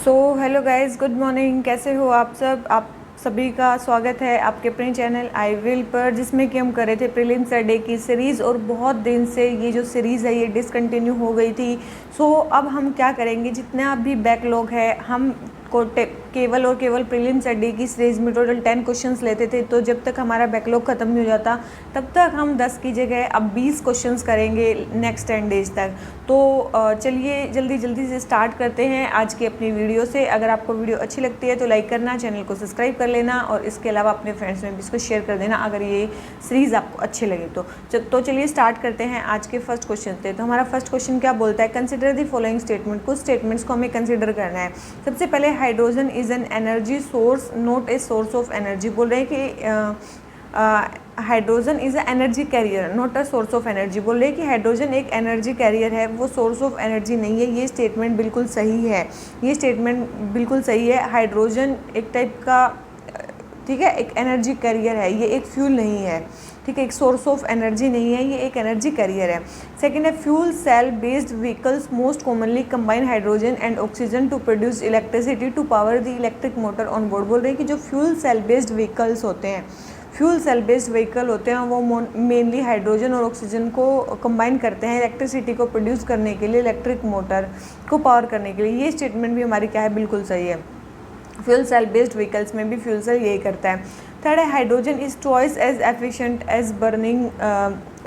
Hello guys, good morning. कैसे हो आप सब? आप सभी का स्वागत है आपके अपने चैनल आई विल पर, जिसमें कि हम कर रहे थे प्रीलिम्स डे की सीरीज़। और बहुत दिन से ये जो सीरीज़ है ये डिसकंटिन्यू हो गई थी। अब हम क्या करेंगे, जितना भी बैकलॉग है हम को केवल और केवल प्रीलिम्स डे की सीरीज़ में टोटल 10 क्वेश्चंस लेते थे। तो जब तक हमारा बैकलॉग ख़त्म नहीं हो जाता तब तक हम 10 की जगह अब 20 क्वेश्चंस करेंगे नेक्स्ट 10 डेज तक। तो चलिए जल्दी जल्दी से स्टार्ट करते हैं आज की अपनी वीडियो से। अगर आपको वीडियो अच्छी लगती है तो लाइक करना, चैनल को सब्सक्राइब कर लेना और इसके अलावा अपने फ्रेंड्स में भी इसको शेयर कर देना अगर ये सीरीज़ आपको अच्छी लगे तो चलिए स्टार्ट करते हैं आज के फर्स्ट क्वेश्चन से। तो हमारा फर्स्ट क्वेश्चन क्या बोलता है, कंसिडर द फॉलोइंग स्टेटमेंट। कुछ स्टेटमेंट्स को हमें कंसिडर करना है। सबसे पहले hydrogen is an energy source not a source of energy. बोल रहे हैं कि hydrogen is a energy carrier not a source of energy. बोल रहे हैं कि हाइड्रोजन एक एनर्जी कैरियर है, वो सोर्स ऑफ एनर्जी नहीं है। ये स्टेटमेंट बिल्कुल सही है। ये स्टेटमेंट बिल्कुल सही है। हाइड्रोजन एक टाइप का, ठीक है, एक एनर्जी कैरियर है, ये एक फ्यूल नहीं है। ठीक है, एक सोर्स ऑफ एनर्जी नहीं है, ये एक एनर्जी कैरियर है। सेकेंड है, fuel cell based vehicles most commonly combine hydrogen and oxygen to produce electricity to power the electric motor on board. बोल रहे हैं कि जो फ्यूल सेल बेस्ड व्हीकल्स होते हैं, फ्यूल सेल बेस्ड व्हीकल होते हैं, वो मेनली हाइड्रोजन और ऑक्सीजन को कंबाइन करते हैं इलेक्ट्रिसिटी को प्रोड्यूस करने के लिए, इलेक्ट्रिक मोटर को पावर करने के लिए। ये स्टेटमेंट भी हमारी क्या है, बिल्कुल सही है। फ्यूल सेल बेस्ड व्हीकल्स में भी फ्यूल सेल यही करता है। थर्ड है, hydrogen is twice as efficient as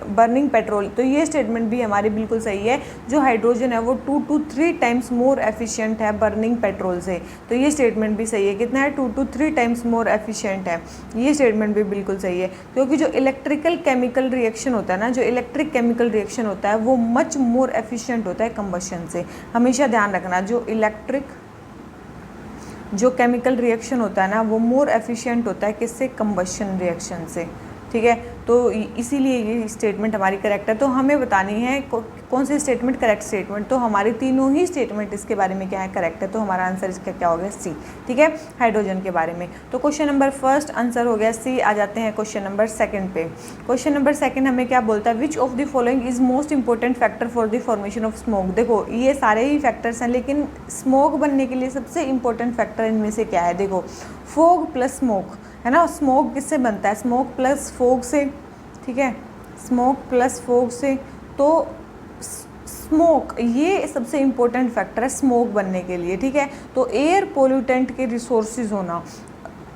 burning petrol. तो ये स्टेटमेंट भी हमारी बिल्कुल सही है। जो हाइड्रोजन है वो 2 to 3 टाइम्स मोर एफिशिएंट है बर्निंग पेट्रोल से। तो ये स्टेटमेंट भी सही है। कितना है, 2 to 3 टाइम्स मोर एफिशिएंट है। ये स्टेटमेंट भी बिल्कुल सही है, क्योंकि जो इलेक्ट्रिकल केमिकल रिएक्शन होता है ना, जो इलेक्ट्रिक केमिकल रिएक्शन होता है वो मच मोर एफिशिएंट होता है कंबशन से। हमेशा ध्यान रखना, जो केमिकल रिएक्शन होता है ना वो मोर एफिशिएंट होता है किससे, कंबशन रिएक्शन से। ठीक है, तो इसीलिए ये स्टेटमेंट हमारी करेक्ट है। तो हमें बतानी है कौन सी स्टेटमेंट करेक्ट स्टेटमेंट। तो हमारी तीनों ही स्टेटमेंट इसके बारे में क्या है, करेक्ट है। तो हमारा आंसर इसका क्या हो गया, सी। ठीक है, हाइड्रोजन के बारे में। तो क्वेश्चन नंबर फर्स्ट आंसर हो गया सी। आ जाते हैं क्वेश्चन नंबर सेकंड पे। क्वेश्चन नंबर सेकंड हमें क्या बोलता है, which of the following is most important factor for the formation of smoke. देखो ये सारे ही फैक्टर्स हैं, लेकिन स्मोक बनने के लिए सबसे इंपॉर्टेंट फैक्टर इनमें से क्या है। देखो, फोग प्लस स्मोक है ना। स्मोक किससे बनता है, स्मोक प्लस फोग से। ठीक है, स्मोक प्लस फोग से। तो स्मोक ये सबसे इम्पोर्टेंट फैक्टर है स्मोक बनने के लिए। ठीक है, तो एयर पोल्यूटेंट के रिसोर्सेज होना,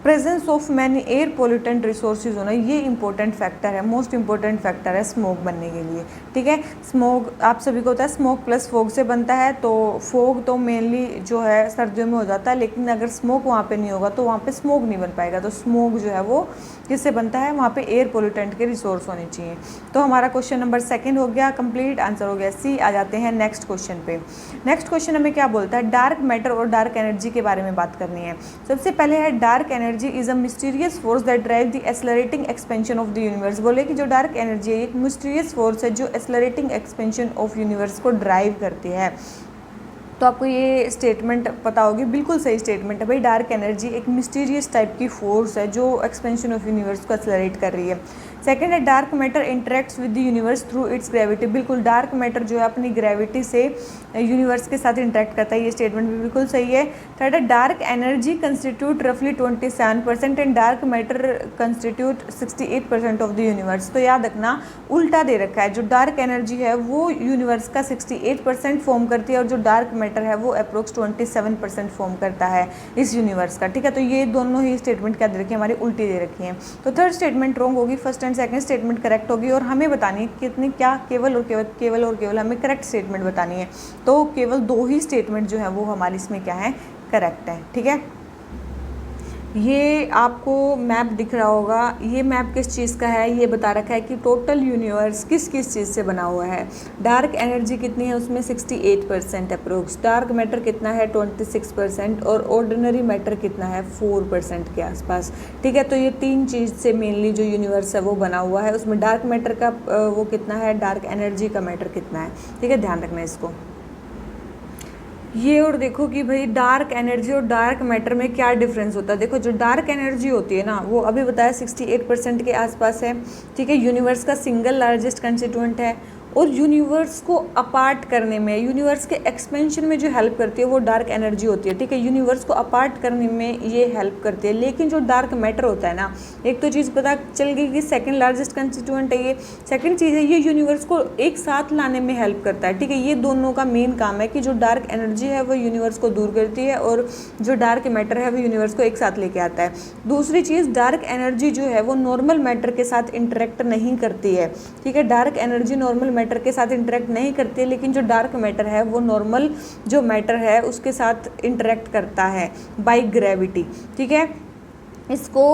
presence of many air pollutant resources होना, ये इंपॉर्टेंट फैक्टर है, मोस्ट इंपॉर्टेंट फैक्टर है स्मोक बनने के लिए। ठीक है, स्मोक आप सभी को होता है स्मोक प्लस फोग से बनता है। तो फोग तो मेनली जो है सर्दियों में हो जाता है, लेकिन अगर स्मोक वहाँ पे नहीं होगा तो वहाँ पे स्मोक नहीं बन पाएगा। तो स्मोक जो है वो किससे बनता है, वहाँ पे एयर पोल्यूटेंट के रिसोर्स होने चाहिए। तो हमारा क्वेश्चन नंबर सेकेंड हो गया कंप्लीट, आंसर हो गया सी। आ जाते हैं नेक्स्ट क्वेश्चन पे। नेक्स्ट क्वेश्चन हमें क्या बोलता है, डार्क मैटर और डार्क एनर्जी के बारे में बात करनी है। सबसे पहले है, dark energy is a mysterious force that drive the accelerating expansion of the universe. बोले कि जो डार्क एनर्जी है एक मिस्टीरियस फोर्स है जो एक्सेलरेटिंग एक्सपेंशन ऑफ यूनिवर्स को ड्राइव करती है। तो आपको ये स्टेटमेंट पता होगी, बिल्कुल सही स्टेटमेंट है भाई। डार्क एनर्जी एक मिस्टीरियस टाइप की फोर्स है जो एक्सपेंशन ऑफ यूनिवर्स को एक्सेलरेट कर रही है। सेकेंड है, dark matter interacts with the universe through it's gravity. बिल्कुल, डार्क मैटर जो है अपनी ग्रेविटी से यूनिवर्स के साथ इंटरेक्ट करता है। ये स्टेटमेंट भी बिल्कुल सही है। थर्ड है, डार्क एनर्जी कंस्टिट्यूट रफली 27% and dark matter constitute 68% of the universe. तो याद रखना, उल्टा दे रखा है। जो डार्क एनर्जी है वो यूनिवर्स का 68% फॉर्म करती है और जो डार्क मैटर है वो अप्रोक्स 27% फॉर्म करता है इस यूनिवर्स का। ठीक है, तो ये दोनों ही स्टेटमेंट क्या दे रखी है, हमारी उल्टी दे रखी है। तो थर्ड स्टेटमेंट रॉन्ग होगी, first and second statement correct होगी। और हमें बतानी है कितनी, क्या केवल और केवल हमें करेक्ट स्टेटमेंट बतानी है। तो केवल 2 ही स्टेटमेंट जो है वो हमारी इसमें क्या है, करेक्ट है। ठीक है, ये आपको मैप दिख रहा होगा। ये मैप किस चीज़ का है, ये बता रखा है कि टोटल यूनिवर्स किस किस चीज़ से बना हुआ है। डार्क एनर्जी कितनी है उसमें, 68% अप्रोक्स। डार्क मैटर कितना है, 26%। और ऑर्डिनरी मैटर कितना है, 4% के आसपास। ठीक है, तो ये 3 चीज़ से मेनली जो यूनिवर्स है वो बना हुआ है। उसमें डार्क मैटर का वो कितना है, डार्क एनर्जी का मैटर कितना है। ठीक है, ध्यान रखना इसको। ये और देखो कि भाई डार्क एनर्जी और डार्क मैटर में क्या डिफरेंस होता है। देखो, जो डार्क एनर्जी होती है ना वो अभी बताया 68% के आसपास है। ठीक है, यूनिवर्स का सिंगल लार्जेस्ट कंस्टिट्यूएंट है। और यूनिवर्स को अपार्ट करने में, यूनिवर्स के एक्सपेंशन में जो हेल्प करती है वो डार्क एनर्जी होती है, ठीक है। यूनिवर्स को अपार्ट करने में ये हेल्प करती है। लेकिन जो डार्क मैटर होता है ना, एक तो चीज़ पता चल गई कि सेकंड लार्जेस्ट कंस्टिट्यूएंट है ये। सेकंड चीज़ है ये यूनिवर्स को एक साथ लाने में हेल्प करता है, ठीक है। ये दोनों का मेन काम है कि जो डार्क एनर्जी है वो यूनिवर्स को दूर करती है और जो डार्क मैटर है वो यूनिवर्स को एक साथ लेके आता है। दूसरी चीज़, डार्क एनर्जी जो है वो नॉर्मल मैटर के साथ इंटरेक्ट नहीं करती है, ठीक है। डार्क एनर्जी नॉर्मल मैटर के साथ इंटरेक्ट नहीं करती है, लेकिन जो डार्क मैटर है वो नॉर्मल जो मैटर है उसके साथ इंटरेक्ट करता है बाय ग्रेविटी, ठीक है। इसको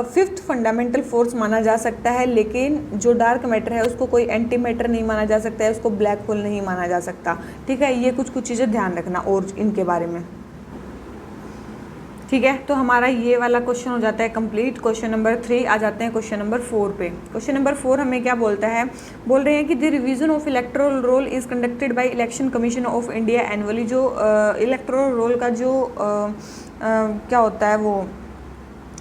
फिफ्थ फंडामेंटल फोर्स माना जा सकता है, लेकिन जो डार्क मैटर है उसको कोई एंटी मैटर नहीं माना जा सकता है, उसको ब्लैक होल नहीं माना जा सकता, ठीक है। ये कुछ चीज़ें ध्यान रखना और इनके बारे में, ठीक है। तो हमारा ये वाला क्वेश्चन हो जाता है कंप्लीट। क्वेश्चन नंबर 3 आ जाते हैं क्वेश्चन नंबर 4 पे। क्वेश्चन नंबर 4 हमें क्या बोलता है, बोल रहे हैं कि the revision of electoral roll is conducted by election commission of India annually. जो इलेक्टोरल रोल का जो क्या होता है वो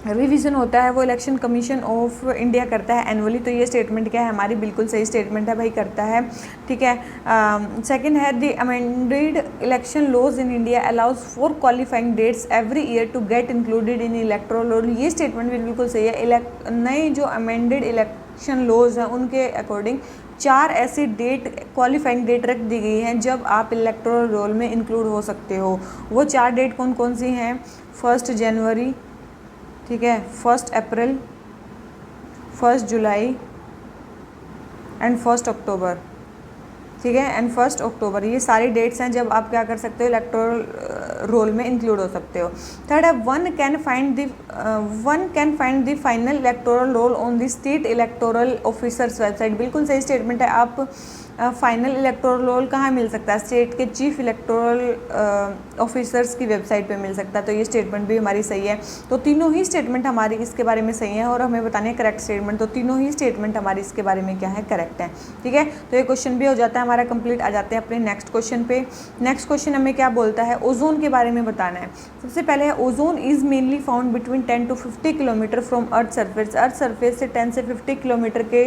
रिवीजन होता है वो इलेक्शन कमीशन ऑफ इंडिया करता है एनुअली। तो ये स्टेटमेंट क्या है हमारी, बिल्कुल सही स्टेटमेंट है भाई, करता है, ठीक है। सेकंड है the amended election laws in India allows for qualifying dates every year to get included in electoral roll. ये स्टेटमेंट भी बिल्कुल सही है। नए जो अमेंडेड इलेक्शन लॉज हैं उनके अकॉर्डिंग 4 ऐसी डेट, क्वालिफाइंग डेट रख दी गई हैं जब आप इलेक्टोरल रोल में इंक्लूड हो सकते हो। वो 4 डेट कौन कौन सी हैं, 1 जनवरी, ठीक है, 1 अप्रैल, 1 जुलाई एंड 1 अक्टूबर, ठीक है, एंड 1 अक्टूबर। ये सारी डेट्स हैं जब आप क्या कर सकते हो, इलेक्टोरल रोल में इंक्लूड हो सकते हो। थर्ड है one can find the final electoral roll on the state electoral officers website. बिल्कुल सही स्टेटमेंट है। आप फाइनल इलेक्टोरल रोल कहाँ मिल सकता है, स्टेट के चीफ इलेक्टोरल ऑफिसर्स की वेबसाइट पे मिल सकता है। तो ये स्टेटमेंट भी हमारी सही है। तो तीनों ही स्टेटमेंट हमारी इसके बारे में सही है और हमें बताने हैं करेक्ट स्टेटमेंट। तो तीनों ही स्टेटमेंट हमारी इसके बारे में क्या है, करेक्ट है, ठीक है। तो ये क्वेश्चन भी हो जाता है हमारा कंप्लीट। आ जाते हैं अपने नेक्स्ट क्वेश्चन पे। नेक्स्ट क्वेश्चन हमें क्या बोलता है, ओजोन के बारे में बताना है। सबसे पहले है ozone is mainly found between 10 to 50 kilometre from earth surface. Earth surface से 10 से 50 किलोमीटर के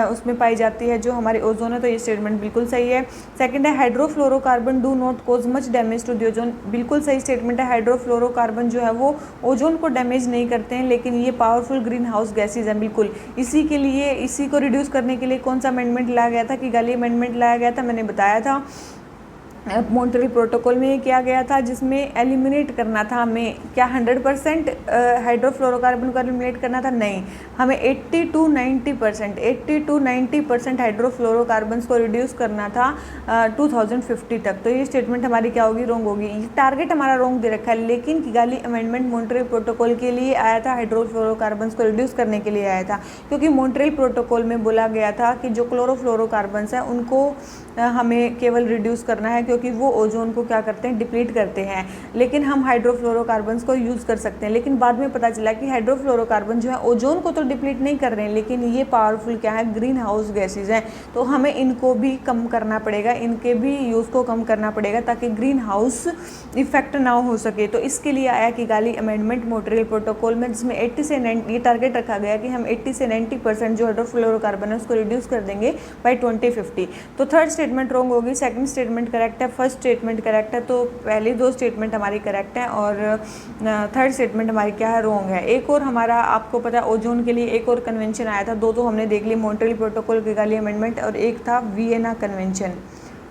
उसमें पाई जाती है जो हमारी ओजोन है। तो ये स्टेटमेंट बिल्कुल सही है। सेकंड है hydrofluorocarbon do not cause much damage to the ozone. बिल्कुल सही स्टेटमेंट है। हाइड्रोफ्लोरोकार्बन जो है वो ओजोन को डैमेज नहीं करते हैं, लेकिन ये पावरफुल ग्रीन हाउस गैसेज हैं। बिल्कुल इसी के लिए, इसी को रिड्यूस करने के लिए कौन सा अमेंडमेंट लाया गया था, किगाली अमेंडमेंट लाया गया था, मैंने बताया था। मॉन्ट्रियल प्रोटोकॉल में ये किया गया था जिसमें एलिमिनेट करना था हमें, क्या 100% हाइड्रोफ्लोरोकार्बन को एलिमिनेट करना था, नहीं, हमें 80 to 90% हाइड्रोफ्लोरोकार्बन को रिड्यूस करना था 2050 तक। तो ये स्टेटमेंट हमारी क्या होगी, रॉन्ग होगी। ये टारगेट हमारा रॉन्ग दे रखा है, लेकिन किगाली अमेंडमेंट मॉन्ट्रियल प्रोटोकॉल के लिए आया था, हाइड्रोफ्लोरोकार्बन को रिड्यूस करने के लिए आया था। क्योंकि मॉन्ट्रियल प्रोटोकॉल में बोला गया था कि जो क्लोरोफ्लोरोकार्बन हैं उनको हमें केवल रिड्यूस करना है, क्योंकि वो ओजोन को क्या करते हैं, डिप्लीट करते हैं। लेकिन हम हाइड्रोफ्लोरोकार्बन्स को यूज़ कर सकते हैं। लेकिन बाद में पता चला कि हाइड्रोफ्लोरोकार्बन जो है ओजोन को तो डिप्लीट नहीं कर रहे हैं, लेकिन ये पावरफुल क्या है, ग्रीन हाउस गैसेज हैं। तो हमें इनको भी कम करना पड़ेगा, इनके भी यूज़ को कम करना पड़ेगा ताकि ग्रीन हाउस इफेक्ट ना हो सके। तो इसके लिए आया किगाली अमेंडमेंट मॉन्ट्रियल प्रोटोकॉल में, जिसमें 80 से 90 ये टारगेट रखा गया कि हम 80 से 90% जो हाइड्रोफ्लोरोकार्बन है उसको रिड्यूस कर देंगे बाई 2050। तो थर्ड स्टेटमेंट रॉन्ग होगी, सेकंड स्टेटमेंट करेक्ट है, फर्स्ट स्टेटमेंट करेक्ट है। तो पहली 2 स्टेटमेंट हमारी करेक्ट है और थर्ड स्टेटमेंट हमारी क्या है, रॉन्ग है। एक और हमारा आपको पता है ओजोन के लिए एक और कन्वेंशन आया था, 2 तो हमने देख ली, मॉन्ट्रियल प्रोटोकॉल, किगाली अमेंडमेंट, और एक था वियना कन्वेंशन,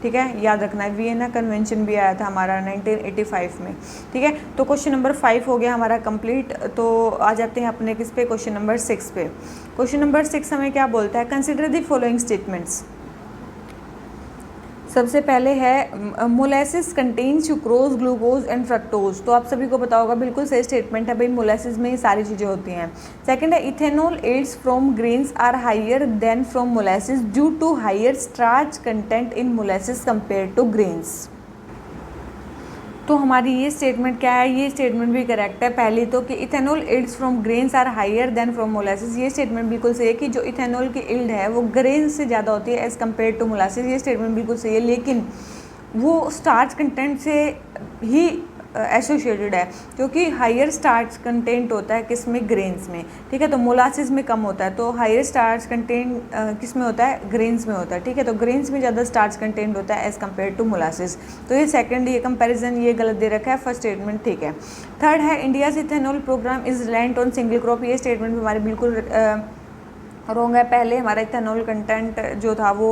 ठीक है, याद रखना है। वियना कन्वेंशन भी आया था हमारा 1985 में, ठीक है। तो क्वेश्चन नंबर 5 हो गया हमारा कंप्लीट। तो आ जाते हैं अपने किस पे, क्वेश्चन नंबर 6 पे। क्वेश्चन नंबर 6 हमें क्या बोलता है, कंसिडर द फॉलोइंग स्टेटमेंट्स। सबसे पहले है molasses contains sucrose, glucose and fructose. तो आप सभी को पता होगा, बिल्कुल सही स्टेटमेंट है भाई, मोलेसिस में ये सारी चीज़ें होती हैं। सेकंड है ethanol yields from grains are higher than from molasses due to higher starch content in molasses compare to grains. तो हमारी ये स्टेटमेंट क्या है, ये स्टेटमेंट भी करेक्ट है। पहली तो कि ethanol yields from grains are higher than from molasses, ये स्टेटमेंट बिल्कुल सही है कि जो इथेनॉल की इल्ड है वो ग्रेन से ज़्यादा होती है एज़ कम्पेयर टू मोलासिस, ये स्टेटमेंट बिल्कुल सही है। लेकिन वो स्टार्च कंटेंट से ही एसोसिएटेड है, क्योंकि हायर स्टार्च कंटेंट होता है किस में, ग्रेन्स में, ठीक है। तो मोलासिस में कम होता है, तो हायर स्टार्च कंटेंट किस में होता है, ग्रेन्स में होता है, ठीक है। तो ग्रेन्स में ज़्यादा स्टार्च कंटेंट होता है एज़ कम्पेयर टू मोलासिस। तो ये सेकंड, ये कंपैरिजन ये गलत दे रखा है, फर्स्ट स्टेटमेंट ठीक है। थर्ड है India's ethanol program is reliant on single crop, ये स्टेटमेंट हमारे बिल्कुल रॉन्ग है। पहले हमारा इथेनॉल कंटेंट जो था वो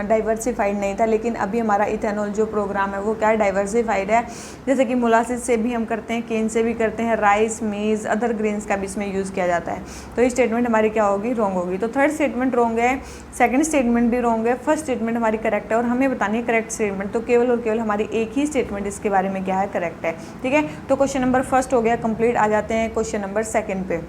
डाइवर्सिफाइड नहीं था, लेकिन अभी हमारा इथेनॉल जो प्रोग्राम है वो क्या है, डाइवर्सिफाइड है। जैसे कि मोलासिस से भी हम करते हैं, केन से भी करते हैं, राइस, मेज़, अदर ग्रेन्स का भी इसमें यूज़ किया जाता है। तो ये स्टेटमेंट हमारी क्या होगी, रॉन्ग होगी। तो थर्ड स्टेटमेंट रॉन्ग है, सेकंड स्टेटमेंट भी रॉन्ग है, फर्स्ट स्टेटमेंट हमारी करेक्ट है और हमें बतानी है करेक्ट स्टेटमेंट। तो केवल और केवल हमारी एक ही स्टेटमेंट इसके बारे में क्या है, करेक्ट है, ठीक है। तो क्वेश्चन नंबर फर्स्ट हो गया कंप्लीट। आ जाते हैं क्वेश्चन नंबर सेकंड पे।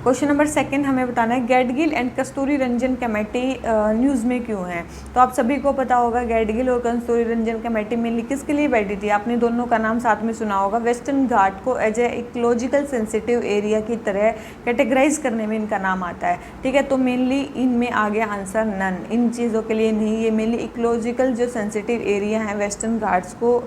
क्वेश्चन नंबर सेकंड हमें बताना है Gadgil and Kasturirangan committee news में क्यों है। तो आप सभी को पता होगा गैडगिल और कस्तूरी रंजन कमेटी मेनली किसके लिए बैठी थी, आपने दोनों का नाम साथ में सुना होगा। वेस्टर्न घाट को as a ecological sensitive area की तरह कैटेगराइज करने में इनका नाम आता है, ठीक है। तो मेनली इनमें आ गया आंसर नन, इन चीज़ों के लिए नहीं, ये मेनली इकोलॉजिकल जो सेंसिटिव एरिया है वेस्टर्न घाट्स को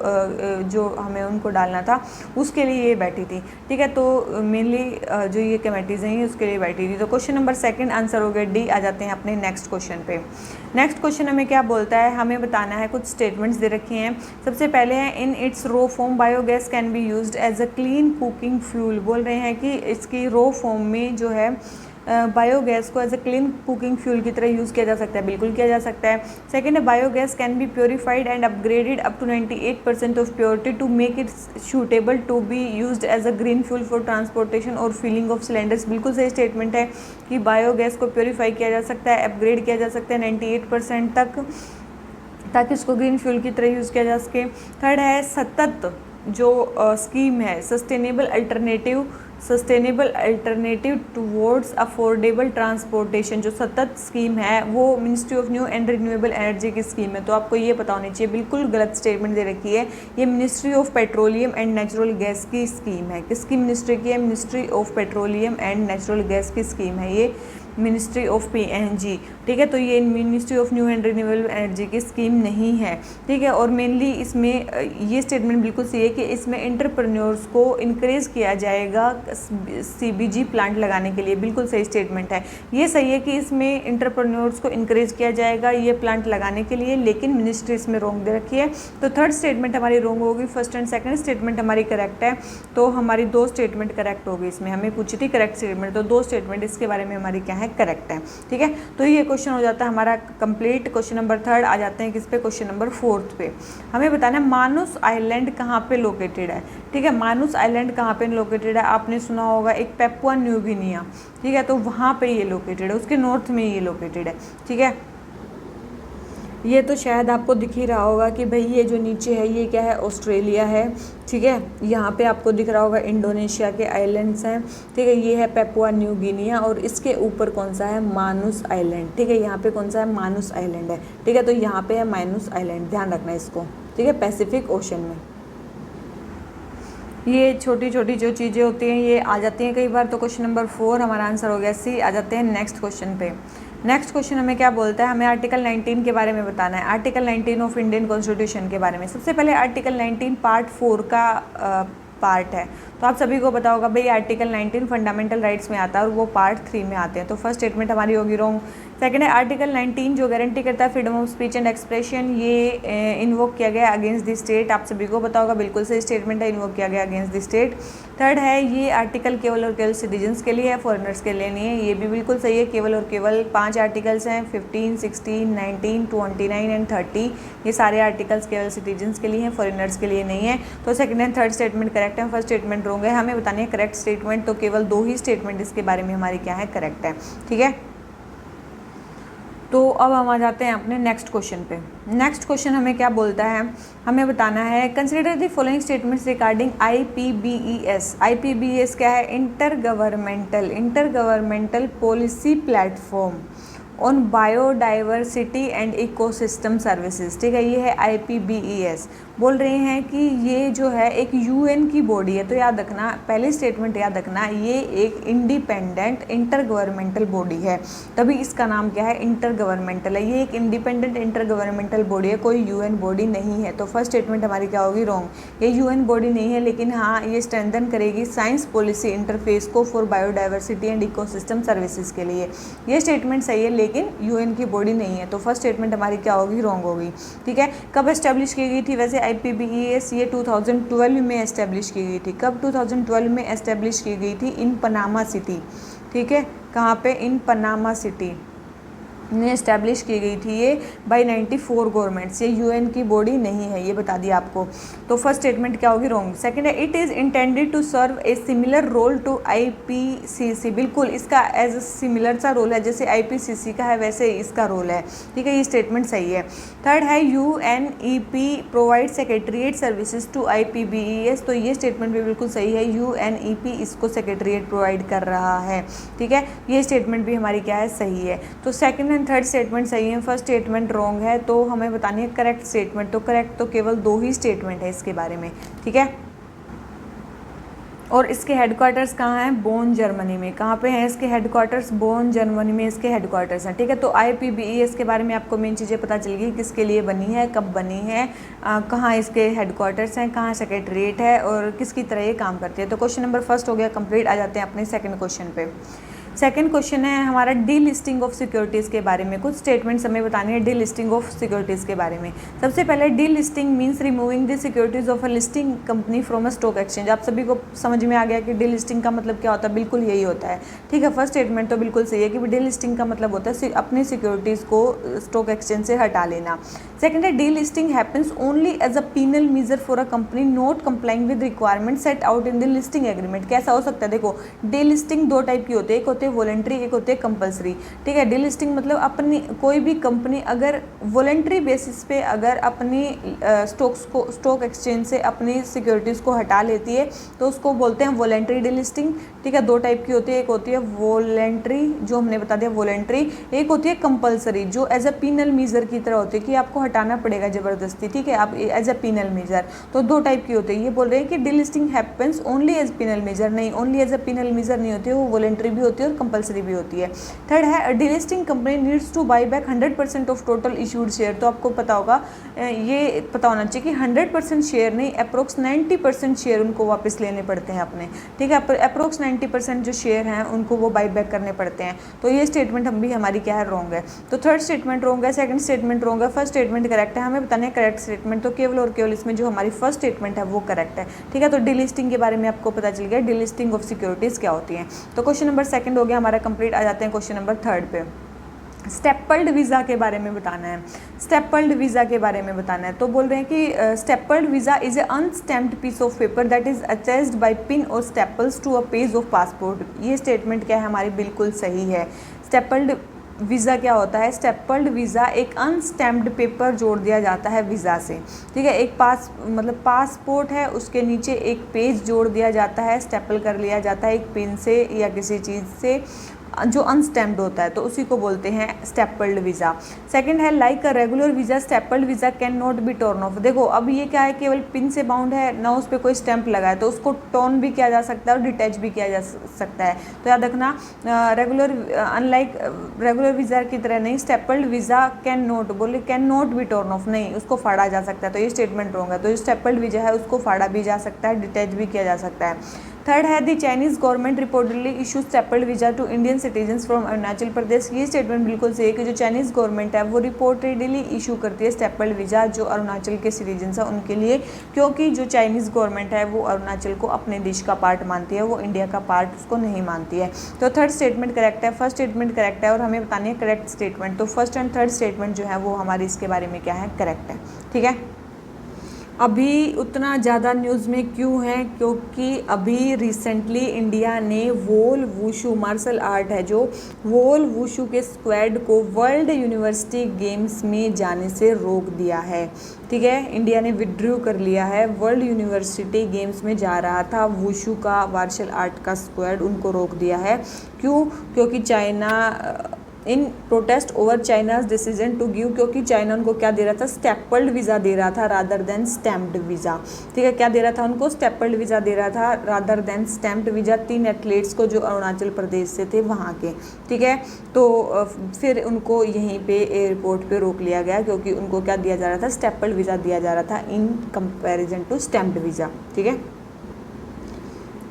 जो हमें उनको डालना था उसके लिए ये बैठी थी, ठीक है। तो मेनली जो ये कमेटीज़ हैं उसके लिए बैठी थी। तो क्वेश्चन नंबर सेकंड आंसर हो गया डी। आ जाते हैं अपने नेक्स्ट क्वेश्चन पे। नेक्स्ट क्वेश्चन हमें क्या बोलता है, हमें बताना है, कुछ स्टेटमेंट्स दे रखी हैं। सबसे पहले है in its raw form biogas can be used as a clean cooking fuel. बोल रहे हैं कि इसकी रो फॉर्म में जो है बायोगैस को as a clean cooking fuel की तरह यूज़ किया जा सकता है, बिल्कुल किया जा सकता है। सेकेंड है biogas can be purified and upgraded up to 98% of purity to make it suitable to be used as a green fuel for transportation और फिलिंग ऑफ सिलेंडर्स। बिल्कुल सही स्टेटमेंट है कि बायोगैस को प्योरीफाई किया जा सकता है, अपग्रेड किया जा सकता है 98% तक, ताकि उसको ग्रीन फ्यूल की तरह यूज़ किया जा सके। थर्ड है सतत जो स्कीम है sustainable alternative towards affordable transportation, जो सतत स्कीम है वो ministry of new and renewable energy की स्कीम है। तो आपको ये पता होनी चाहिए, बिल्कुल गलत स्टेटमेंट दे रखी है। ये ministry of petroleum and natural gas की स्कीम है। किसकी मिनिस्ट्री की है, ministry of petroleum and natural gas की स्कीम है ये, मिनिस्ट्री ऑफ PNG, ठीक है। तो ये ministry of new and renewable energy की स्कीम नहीं है, ठीक है। और मेनली इसमें ये स्टेटमेंट बिल्कुल सही है कि इसमें एंटरप्रेन्योर्स को इनक्रेज किया जाएगा CBG प्लांट लगाने के लिए, बिल्कुल सही स्टेटमेंट है। ये सही है कि इसमें एंटरप्रेन्योर्स को इनक्रेज किया जाएगा ये प्लांट लगाने के लिए, लेकिन मिनिस्ट्री इसमें रॉन्ग दे रखी है। तो थर्ड स्टेटमेंट हमारी रॉन्ग होगी, फर्स्ट एंड सेकंड स्टेटमेंट हमारी करेक्ट है। तो हमारी दो स्टेटमेंट करेक्ट होगी इसमें, हमें पूछी थी करेक्ट स्टेटमेंट, तो दो स्टेटमेंट इसके बारे में हमारी क्या है, करेक्ट है, ठीक है। तो ये क्वेश्चन हो जाता है हमारा कंप्लीट। Question number third. आ जाते हैं किस पे, क्वेश्चन नंबर फोर्थ पे। हमें बताना है मानुस आइलैंड कहाँ पे लोकेटेड है, ठीक है। मानुस आइलैंड कहाँ पे लोकेटेड है, आपने सुना होगा एक पेपुआ न्यू गिनिया, ठीक है। तो वहाँ पे ये लोकेटेड है, उसके नॉर्थ में ये लोकेटेड है, ठीक है। ये तो शायद आपको दिख ही रहा होगा कि भाई ये जो नीचे है ये क्या है, ऑस्ट्रेलिया है, ठीक है। यहाँ पे आपको दिख रहा होगा इंडोनेशिया के आइलैंड्स हैं, ठीक है। ये है पेपुआ न्यू गिनिया और इसके ऊपर कौन सा है, मानुस आइलैंड, ठीक है। यहाँ पे कौन सा है, मानुस आइलैंड है, ठीक है। तो यहाँ पे है मानुस आइलैंड, ध्यान रखना इसको, ठीक है, पैसिफिक ओशन में। ये छोटी छोटी जो चीज़ें होती हैं ये आ जाती हैं कई बार। तो क्वेश्चन नंबर 4 हमारा आंसर हो गया सी। आ जाते हैं नेक्स्ट क्वेश्चन पे। नेक्स्ट क्वेश्चन हमें क्या बोलता है, हमें आर्टिकल 19 के बारे में बताना है, आर्टिकल 19 ऑफ इंडियन कॉन्स्टिट्यूशन के बारे में। सबसे पहले आर्टिकल 19 पार्ट 4 का पार्ट है। तो आप सभी को पता होगा भाई आर्टिकल 19 फंडामेंटल राइट्स में आता है और वो पार्ट 3 में आते हैं। तो फर्स्ट स्टेटमेंट हमारी होगी रॉन्ग। सेकंड है आर्टिकल 19 जो गारंटी करता है freedom of speech and expression, ये इन्वोक किया गया अगेंस्ट द स्टेट। आप सभी को पता होगा, बिल्कुल सही स्टेटमेंट है, इन्वोक किया गया अगेंस्ट द स्टेट। थर्ड है ये आर्टिकल केवल और केवल सिटीजन्स के लिए है, फॉरेनर्स के लिए नहीं है, ये भी बिल्कुल सही है। केवल और केवल 5 आर्टिकल्स हैं, 15, 16, 19, 29 एंड 30। ये सारे आर्टिकल्स केवल सिटीजन्स के लिए हैं, फॉरेनर्स के लिए नहीं है। तो second and third statement correct है, फर्स्ट स्टेटमेंट रॉन्ग है। हमें बतानी है करेक्ट स्टेटमेंट, तो केवल 2 ही स्टेटमेंट इसके बारे में हमारी क्या है, करेक्ट है, ठीक है। तो अब हम आ जाते हैं अपने नेक्स्ट क्वेश्चन पे। नेक्स्ट क्वेश्चन हमें क्या बोलता है, हमें बताना है consider the following statements regarding IPBES। IPBES क्या है, inter governmental policy platform on biodiversity and ecosystem services, ठीक है। ये है IPBES। बोल रहे हैं कि ये जो है एक यूएन की बॉडी है। तो याद रखना, पहले स्टेटमेंट याद रखना, ये एक इंडिपेंडेंट इंटर गवर्नमेंटल बॉडी है, तभी इसका नाम क्या है, इंटर गवर्नमेंटल है। ये एक इंडिपेंडेंट इंटर गवर्नमेंटल बॉडी है, कोई यूएन बॉडी नहीं है। तो फर्स्ट स्टेटमेंट हमारी क्या होगी, रॉन्ग। ये यूएन बॉडी नहीं है, लेकिन हाँ ये स्ट्रेंथन करेगी साइंस पॉलिसी इंटरफेस को for biodiversity and ecosystem services के लिए। ये स्टेटमेंट सही है, लेकिन यूएन की बॉडी नहीं है। तो फर्स्ट स्टेटमेंट हमारी क्या होगी, रॉन्ग होगी। ठीक है, कब एस्टेब्लिश की गई थी वैसे IPBES, ये 2012 में एस्टेब्लिश की गई थी। कब 2012 में एस्टेब्लिश की गई थी, इन पनामा सिटी। ठीक है, कहाँ पे, इन पनामा सिटी ने एस्टैब्लिश की गई थी ये बाय 94 गवर्नमेंट्स। ये यूएन की बॉडी नहीं है, ये बता दिया आपको। तो फर्स्ट स्टेटमेंट क्या होगी, रॉन्ग। सेकंड है, it is intended to serve a similar role to IPCC। बिल्कुल इसका एज सिमिलर सा रोल है, जैसे IPCC का है वैसे इसका रोल है। ठीक है, ये स्टेटमेंट सही है। थर्ड है, UNEP provide secretariat services to IPBES। तो ये स्टेटमेंट भी बिल्कुल सही है, UNEP इसको सेक्रेटरीट प्रोवाइड कर रहा है। ठीक है, ये स्टेटमेंट भी हमारी क्या है, सही है। तो सेकंड एंड थर्ड स्टेटमेंट सही है, फर्स्ट स्टेटमेंट रॉन्ग है। तो हमें बतानी है करेक्ट स्टेटमेंट। तो करेक्ट तो केवल 2 ही स्टेटमेंट है इसके बारे में। ठीक है, और इसके हेडक्वार्टर्स कहाँ हैं, बोन जर्मनी में। कहाँ पे हैं इसके हेडक्वार्टर्स, बोन जर्मनी में इसके हेडक्वार्टर्स हैं। ठीक है, तो IPBES के बारे में आपको मेन चीज़ें पता चल गई, किसके लिए बनी है, कब बनी है, कहाँ इसके हेडक्वार्टर्स हैं, कहाँ सेक्रेटरीट है और किसकी तरह ये काम करती है। तो क्वेश्चन नंबर फर्स्ट हो गया कंप्लीट। आ जाते हैं अपने सेकंड क्वेश्चन पे। सेकंड क्वेश्चन है हमारा डी लिस्टिंग ऑफ सिक्योरिटीज़ के बारे में। कुछ स्टेटमेंट्स हमें बतानी है डी लिस्टिंग ऑफ सिक्योरिटीज़ के बारे में। सबसे पहले, D listing means removing the securities of a listing company from a stock exchange. आप सभी को समझ में आ गया कि डी लिस्टिंग का मतलब क्या होता है, बिल्कुल यही होता है। ठीक है, फर्स्ट स्टेटमेंट तो बिल्कुल सही है कि डी लिस्टिंग का मतलब होता है अपनी सिक्योरिटीज़ को स्टॉक एक्सचेंज से हटा लेना। सेकेंड है, delisting happens only as a penal measure for a company not complying with requirement set out in the listing agreement. कैसा हो सकता है, देखो डी लिस्टिंग 2 टाइप की होती है, एक होती है वॉलंटरी, एक होती है कंपलसरी। ठीक है, डी लिस्टिंग मतलब अपनी कोई भी कंपनी अगर वॉलंटरी बेसिस पे अगर अपनी स्टॉक एक्सचेंज से अपनी सिक्योरिटीज़ को हटा लेती है तो उसको बोलते हैं वॉलंटरी डी लिस्टिंग। ठीक है, 2 टाइप की होती है, एक होती है वॉलंटरी जो हमने बता दिया वॉलंटरी, एक होती है कंपलसरी जो एज अ पीनल मेजर की तरह होती है कि आपको हटाना पड़ेगा ज़बरदस्ती। ठीक है, आप एज अ पीनल मेजर। तो 2 टाइप की होती है। ये बोल रहे हैं कि delisting happens only as penal measure, नहीं only as a penal measure नहीं होती है, वो वॉलंटरी भी होती है और कंपलसरी भी होती है। थर्ड है, delisting company needs two by back 100% of total issued share. तो आपको पता होगा, ये पता होना चाहिए कि 100% शेयर नहीं, अप्रोक्स 90% शेयर उनको वापस लेने पड़ते हैं अपने। ठीक है, अप्रोक्स 90% जो शेयर हैं उनको वो बाई बैक करने पड़ते हैं। तो ये स्टेटमेंट हम भी हमारी क्या है, रॉन्ग है। तो थर्ड स्टेटमेंट रॉन्ग है, सेकंड स्टेटमेंट रॉन्ग है, फर्स्ट स्टेटमेंट करेक्ट है। हमें बताना है करेक्ट स्टेटमेंट। तो केवल और केवल इसमें जो हमारी फर्स्ट स्टेटमेंट है वो करेक्ट है। ठीक है, तो डीलिस्टिंग के बारे में आपको पता चल गया डीलिस्टिंग ऑफ सिक्योरिटीज़ क्या होती हैं। तो क्वेश्चन नंबर सेकंड हो गया हमारा कंप्लीट। आ जाते हैं क्वेश्चन नंबर थर्ड पे। स्टेपल्ड वीज़ा के बारे में बताना है। स्टेपल्ड वीज़ा के बारे में बताना है। तो बोल रहे हैं कि stapled visa is a unstamped piece of paper that is attached by pin और staples to a page of passport. ये स्टेटमेंट क्या है हमारी, बिल्कुल सही है। स्टेपल्ड वीज़ा क्या होता है, स्टेपल्ड वीज़ा एक अनस्टैम्प्ड पेपर जोड़ दिया जाता है वीज़ा से। ठीक है, एक पासपोर्ट है, उसके नीचे एक पेज जोड़ दिया जाता है, स्टेपल कर लिया जाता है एक पेन से या किसी चीज़ से जो अनस्टैम्प्ड होता है, तो उसी को बोलते हैं स्टेपल्ड वीज़ा। सेकंड है, like a regular visa stapled visa can not be torn of. देखो अब ये क्या है, केवल पिन से बाउंड है ना, उस पर कोई स्टैंप लगा है, तो उसको टॉर्न भी किया जा सकता है और डिटैच भी किया जा सकता है। तो याद रखना, अनलाइक रेगुलर वीज़ा की तरह नहीं, stapled visa can not be torn of, नहीं उसको फाड़ा जा सकता है। तो ये स्टेटमेंट रॉन्ग है। तो जो स्टेपल्ड वीज़ा है उसको फाड़ा भी जा सकता है, डिटैच भी किया जा सकता है। थर्ड है, the Chinese government reportedly issue stapled visa to Indian citizens from Arunachal Pradesh. ये स्टेटमेंट बिल्कुल सही है कि जो चाइनीज़ गवर्नमेंट है वो रिपोर्टेडली इशू करती है स्टेपल्ड वीज़ा जो अरुणाचल के सिटीजन्स हैं उनके लिए, क्योंकि जो चाइनीज़ गवर्नमेंट है वो अरुणाचल को अपने देश का पार्ट मानती है, वो इंडिया का पार्ट उसको नहीं मानती है। तो थर्ड स्टेटमेंट करेक्ट है, फर्स्ट स्टेटमेंट करेक्ट है और हमें बतानी है करेक्ट स्टेटमेंट। तो फर्स्ट एंड थर्ड स्टेटमेंट जो है वो हमारी इसके बारे में क्या है, करेक्ट है। ठीक है, अभी उतना ज़्यादा न्यूज़ में क्यों है, क्योंकि अभी रिसेंटली इंडिया ने वोल वुशु मार्शल आर्ट है जो वोल वुशु के स्क्वाड को वर्ल्ड यूनिवर्सिटी गेम्स में जाने से रोक दिया है। ठीक है, इंडिया ने विड्रू कर लिया है, वर्ल्ड यूनिवर्सिटी गेम्स में जा रहा था वुशु का मार्शल आर्ट का स्क्वाड, उनको रोक दिया है। क्यों, क्योंकि China in protest over China's decision to give, क्योंकि चाइना उनको क्या दे रहा था, स्टेपल्ड वीज़ा दे रहा था रादर देन स्टैम्प्ड वीज़ा। ठीक है, क्या दे रहा था उनको, स्टेपल्ड वीज़ा दे रहा था rather than stamped visa 3 athletes को जो अरुणाचल प्रदेश से थे वहाँ के। ठीक है, तो फिर उनको यहीं पे एयरपोर्ट पे रोक लिया गया, क्योंकि उनको क्या दिया जा रहा था, स्टेपल्ड वीज़ा दिया जा रहा था in comparison to stamped visa. ठीक है,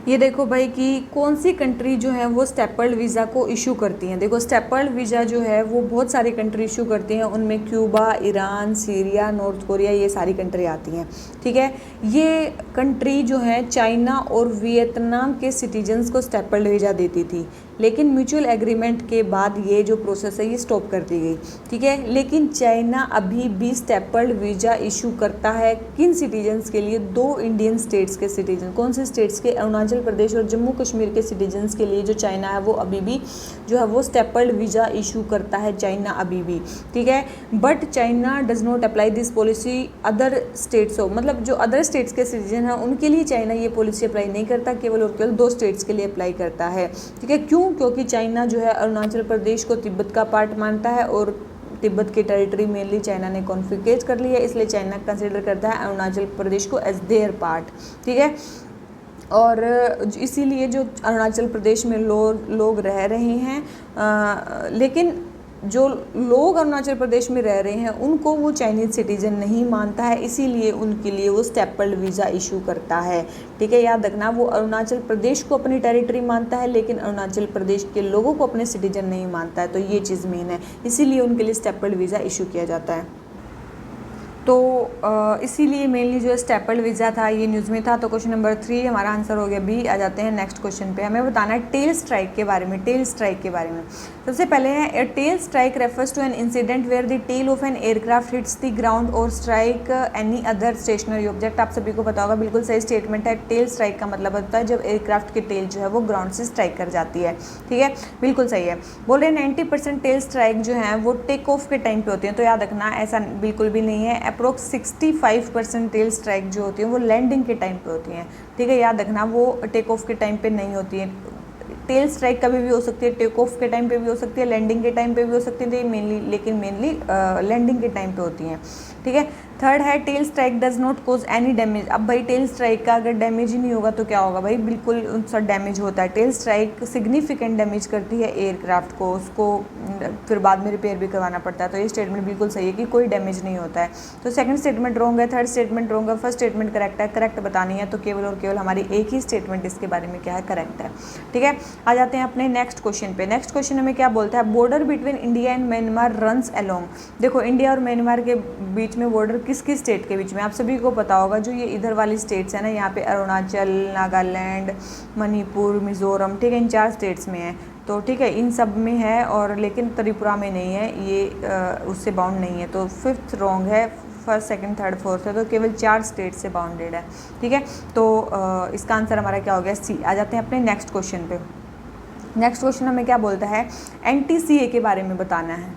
ये देखो भाई कि कौन सी कंट्री जो है वो स्टेपल्ड वीज़ा को इशू करती हैं। देखो स्टेपल्ड वीज़ा जो है वो बहुत सारी कंट्री इशू करती हैं, उनमें Cuba, Iran, Syria, north Korea, ये सारी कंट्री आती हैं। ठीक है, ये कंट्री जो है चाइना और वियतनाम के सिटीजन्स को स्टेपल्ड वीज़ा देती थी, लेकिन म्यूचुअल एग्रीमेंट के बाद ये जो प्रोसेस है ये स्टॉप कर दी गई। ठीक है, लेकिन चाइना अभी भी स्टेपल्ड वीज़ा इशू करता है किन सिटीजन्स के लिए, 2 इंडियन स्टेट्स के सिटीजन। कौन से स्टेट्स के, अरुणाचल प्रदेश और जम्मू कश्मीर के सिटीजन्स के लिए जो चाइना है वो अभी भी जो है वो स्टेपल्ड वीज़ा इशू करता है चाइना अभी भी। ठीक है, but China does not apply this policy other states हो, मतलब जो अदर स्टेट्स के सिटीजन हैं उनके लिए चाइना ये पॉलिसी अप्लाई नहीं करता, केवल और केवल 2 स्टेट्स के लिए अप्लाई करता है। ठीक है, क्यों, क्योंकि चाइना जो है अरुणाचल प्रदेश को तिब्बत का पार्ट मानता है और तिब्बत की टेरिटरी मेनली चाइना ने कॉन्फिगरेट कर ली है, इसलिए चाइना कंसिडर करता है अरुणाचल प्रदेश को एज देयर पार्ट। ठीक है, और इसीलिए जो अरुणाचल प्रदेश में लोग रह रहे हैं, लेकिन जो लोग अरुणाचल प्रदेश में रह रहे हैं उनको वो चाइनीज़ सिटीजन नहीं मानता है, इसीलिए उनके लिए वो स्टेपल्ड वीज़ा इशू करता है। ठीक है, याद रखना, वो अरुणाचल प्रदेश को अपनी टेरिटरी मानता है लेकिन अरुणाचल प्रदेश के लोगों को अपने सिटीजन नहीं मानता है, तो ये चीज़ मेन है, इसीलिए उनके लिए स्टेपल्ड वीज़ा इशू किया जाता है। तो इसीलिए मेनली जो स्टेपल्ड वीज़ा था ये न्यूज़ में था। तो क्वेश्चन नंबर 3 हमारा आंसर हो गया बी। आ जाते हैं नेक्स्ट क्वेश्चन पे, हमें बताना है टेल स्ट्राइक के बारे में। टेल स्ट्राइक के बारे में सबसे पहले है, a tail strike refers to an incident where the tail of an aircraft hits the ground और strike any other stationary object. आप सभी को पता होगा, बिल्कुल सही स्टेटमेंट है। टेल स्ट्राइक का मतलब होता है जब एयरक्राफ्ट की टेल जो है वो ग्राउंड से स्ट्राइक कर जाती है। ठीक है, बिल्कुल सही है। बोल रहे 90% टेल स्ट्राइक जो है वो टेक ऑफ के टाइम पे होती हैं, तो याद रखना ऐसा बिल्कुल भी नहीं है। अप्रोक्स 65% टेल स्ट्राइक जो होती है वो लैंडिंग के टाइम पे होती हैं। ठीक है, याद रखना, वो टेक ऑफ के टाइम पे नहीं होती है। टेल स्ट्राइक कभी भी हो सकती है, टेक ऑफ के टाइम पे भी हो सकती है, लैंडिंग के टाइम पे भी हो सकती है, तो ये मेनली लैंडिंग के टाइम पे होती हैं। ठीक है, थर्ड है tail strike does not cause any damage. अब भाई टेल स्ट्राइक का अगर डैमेज ही नहीं होगा तो क्या होगा भाई, बिल्कुल उसका डैमेज होता है। टेल स्ट्राइक सिग्निफिकेंट डैमेज करती है एयरक्राफ्ट को, उसको फिर बाद में रिपेयर भी करवाना पड़ता है। तो ये स्टेटमेंट बिल्कुल सही है कि कोई डैमेज नहीं होता है। तो सेकंड स्टेटमेंट रॉन्ग है, थर्ड स्टेटमेंट रॉन्ग है, फर्स्ट स्टेटमेंट करेक्ट है। करेक्ट बतानी है तो केवल और केवल हमारी एक ही स्टेटमेंट इसके बारे में क्या है, करेक्ट है। ठीक है, आ जाते हैं अपने नेक्स्ट क्वेश्चन पे। नेक्स्ट क्वेश्चन हमें क्या बोलता है, border between India and Myanmar runs along. देखो इंडिया और म्यांमार के बीच में बॉर्डर किस किस स्टेट के बीच में, आप सभी को पता होगा, जो ये इधर वाली स्टेट्स है ना, यहाँ पे अरुणाचल, नागालैंड, मणिपुर, मिज़ोरम, ठीक है, इन 4 स्टेट्स में है। तो ठीक है, इन सब में है, और लेकिन त्रिपुरा में नहीं है, ये उससे बाउंड नहीं है। तो फिफ्थ रॉन्ग है, फर्स्ट सेकंड थर्ड फोर्थ है, तो केवल 4 स्टेट से बाउंडेड है। ठीक है, तो इसका आंसर हमारा क्या हो गया, सी। आ जाते हैं अपने नेक्स्ट क्वेश्चन पे। नेक्स्ट क्वेश्चन हमें क्या बोलता है, NTCA के बारे में बताना है।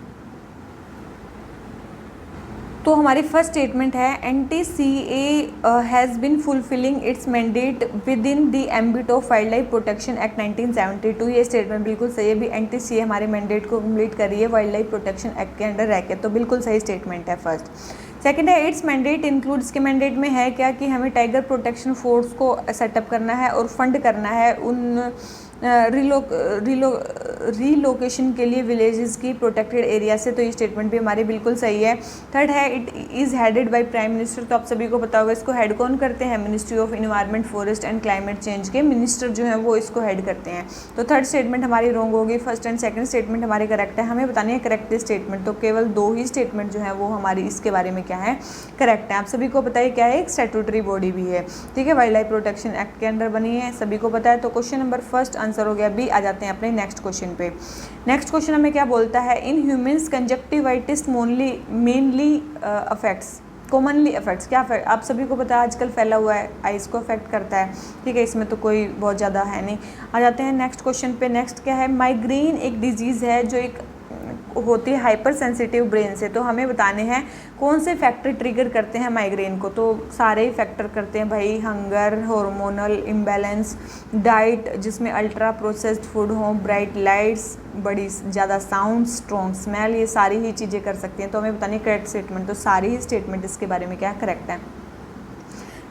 तो हमारी फर्स्ट स्टेटमेंट है, NTCA has been fulfilling it's mandate with in the ambit of wild life protection act 1972। ये स्टेटमेंट बिल्कुल सही है, भी NTCA हमारे मैंडेट को कंप्लीट कर रही है वाइल्ड लाइफ प्रोटेक्शन एक्ट के अंडर रह के, तो बिल्कुल सही स्टेटमेंट है फर्स्ट। सेकंड है, इट्स मैंडेट इंक्लूड्स के मैंडेट में है क्या कि हमें टाइगर प्रोटेक्शन फोर्स को सेटअप करना है और फंड करना है उन रीलोकेशन के लिए विलेजेस की प्रोटेक्टेड एरिया से, तो ये स्टेटमेंट भी हमारी बिल्कुल सही है। थर्ड है, it is headed by prime minister. तो आप सभी को पता होगा इसको हेड कौन करते हैं, ministry of environment, forest and climate change के मिनिस्टर जो हैं वो इसको हेड करते हैं। तो थर्ड स्टेटमेंट हमारी रॉन्ग होगी, फर्स्ट एंड सेकंड स्टेटमेंट हमारी करेक्ट है। हमें बतानी है करेक्ट स्टेटमेंट, तो केवल 2 ही स्टेटमेंट जो है वो हमारी इसके बारे में क्या है, करेक्ट है। आप सभी को पता है क्या है, एक स्टैट्यूटरी बॉडी भी है। ठीक है, वाइल्ड लाइफ प्रोटेक्शन एक्ट के अंडर बनी है, सभी को पता है। तो क्वेश्चन नंबर फर्स्ट आंसर हो गया बी। आ जाते हैं अपने नेक्स्ट क्वेश्चन पे। नेक्स्ट क्वेश्चन हमें क्या बोलता है, in humans conjunctivitis mainly affects, commonly affects, क्या आप सभी को पता है आजकल फैला हुआ है, आइज़ को अफेक्ट करता है। ठीक है, इसमें तो कोई बहुत ज़्यादा है नहीं। आ जाते हैं नेक्स्ट क्वेश्चन पे। नेक्स्ट क्या है, माइग्रेन एक डिजीज़ है जो एक होती है हाइपर सेंसिटिव ब्रेन से। तो हमें बताने हैं कौन से फैक्टर ट्रिगर करते हैं माइग्रेन को। तो सारे ही फैक्टर करते हैं भाई, हंगर, हार्मोनल इम्बैलेंस, डाइट जिसमें अल्ट्रा प्रोसेस्ड फूड हो, ब्राइट लाइट्स, बड़ी ज़्यादा साउंड, स्ट्रॉन्ग स्मेल, ये सारी ही चीज़ें कर सकती हैं। तो हमें बतानी है करेक्ट स्टेटमेंट। तो सारी ही स्टेटमेंट इसके बारे में क्या करेक्ट है।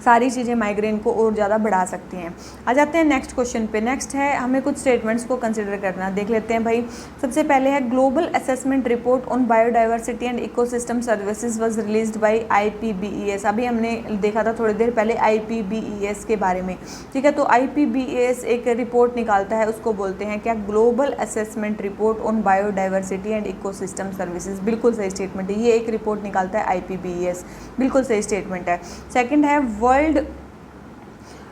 सारी चीज़ें माइग्रेन को और ज़्यादा बढ़ा सकती हैं। आ जाते हैं नेक्स्ट क्वेश्चन पे। नेक्स्ट है हमें कुछ स्टेटमेंट्स को कंसिडर करना, देख लेते हैं भाई। सबसे पहले है global assessment report on biodiversity and ecosystem services was released by IPBES। अभी हमने देखा था थोड़ी देर पहले IPBES के बारे में, ठीक है। तो IPBES एक रिपोर्ट निकालता है, उसको बोलते हैं क्या, global assessment report on biodiversity and ecosystem services. बिल्कुल सही स्टेटमेंट है, ये एक रिपोर्ट निकालता है IPBES, बिल्कुल सही स्टेटमेंट है। सेकंड है world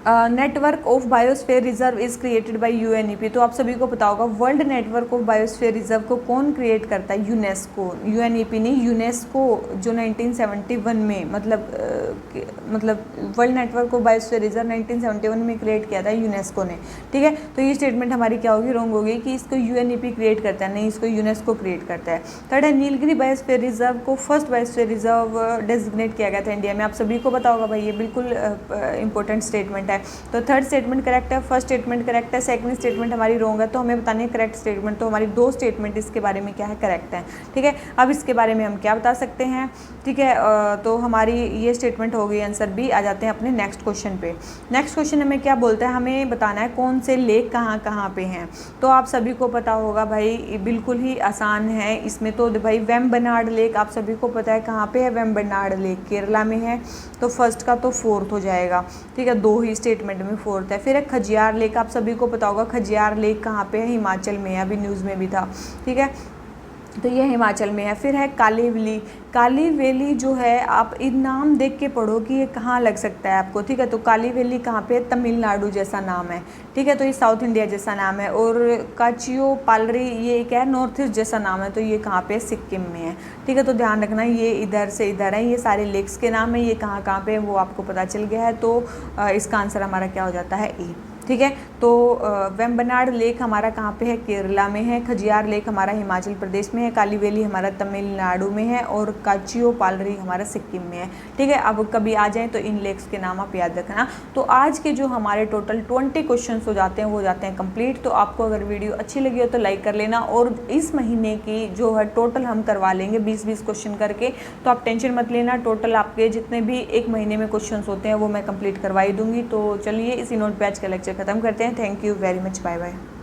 network of biosphere reserve is created by UNEP। तो आप सभी को पता होगा world network of biosphere reserve को कौन क्रिएट करता है, यूनेस्को। UNEP नहीं, यूनेस्को, जो 1971 में मतलब world network of biosphere reserve 1971 में क्रिएट किया था यूनेस्को ने, ठीक है। तो ये स्टेटमेंट हमारी क्या होगी, रॉन्ग होगी कि इसको UNEP क्रिएट करता है, नहीं, इसको यूनेस्को क्रिएट करता है। थर्ड है नीलगिरी बायोस्फीयर रिजर्व को फर्स्ट बायोस्फीयर रिजर्व डेजिग्नेट किया गया था इंडिया में। आप सभी को पता होगा भाई, ये बिल्कुल इंपॉर्टेंट स्टेटमेंट है। तो थर्ड स्टेटमेंट करेक्ट है, फर्स्ट स्टेटमेंट करेक्ट है, सेकंड स्टेटमेंट हमारी रॉन्ग है। तो हमें बतानी है करेक्ट स्टेटमेंट। तो हमारी दो स्टेटमेंट इसके बारे में क्या है, करेक्ट है, ठीक है। अब इसके बारे में हम क्या बता सकते हैं, ठीक है। तो हमारी ये स्टेटमेंट हो गई आंसर बी। आ जाते हैं अपने नेक्स्ट क्वेश्चन पे। नेक्स्ट क्वेश्चन हमें क्या बोलता है, हमें बताना है कौन से लेक कहाँ कहाँ पे हैं। तो आप सभी को पता होगा भाई, बिल्कुल ही आसान है इसमें। तो भाई वेम्बनाड लेक आप सभी को पता है कहाँ पे है, वेम्बनाड लेक केरला में है। तो फर्स्ट का तो फोर्थ हो जाएगा, ठीक है, दो ही स्टेटमेंट में फोर्थ है। फिर है खजियार लेक, आप सभी को पता होगा खजियार लेक कहाँ पे है, हिमाचल में है, अभी न्यूज़ में भी था, ठीक है। तो ये हिमाचल में है। फिर है काली वैली। काली वैली जो है, आप इन नाम देख के पढ़ो कि ये कहाँ लग सकता है आपको, ठीक है। तो काली वैली कहाँ पे है, तमिलनाडु जैसा नाम है, ठीक है। तो ये साउथ इंडिया जैसा नाम है। और काचियो पालरी, ये क्या है, नॉर्थ ईस्ट जैसा नाम है। तो ये कहाँ पे है, सिक्किम में है, ठीक है। तो ध्यान रखना, ये इधर से इधर है, ये सारे लेक्स के नाम है, ये कहाँ कहाँ पे है वो आपको पता चल गया है। तो इसका आंसर हमारा क्या हो जाता है, ए, ठीक है। तो वेम्बनाड लेक हमारा कहाँ पे है, केरला में है। खजियार लेक हमारा हिमाचल प्रदेश में है। काली वैली हमारा तमिलनाडु में है। और काचियो पालरी हमारा सिक्किम में है, ठीक है। अब कभी आ जाएं तो इन लेक्स के नाम आप याद रखना। तो आज के जो हमारे टोटल 20 क्वेश्चन हो जाते हैं वो जाते हैं कंप्लीट। तो आपको अगर वीडियो अच्छी लगी हो तो लाइक कर लेना। और इस महीने की जो है टोटल हम करवा लेंगे 20-20 क्वेश्चन करके। तो आप टेंशन मत लेना, टोटल आपके जितने भी एक महीने में क्वेश्चन होते हैं वो मैं कंप्लीट करवाई दूंगी। तो चलिए इसी नोट पे आज का लेक्चर खत्म करते हैं। Thank you very much, bye bye.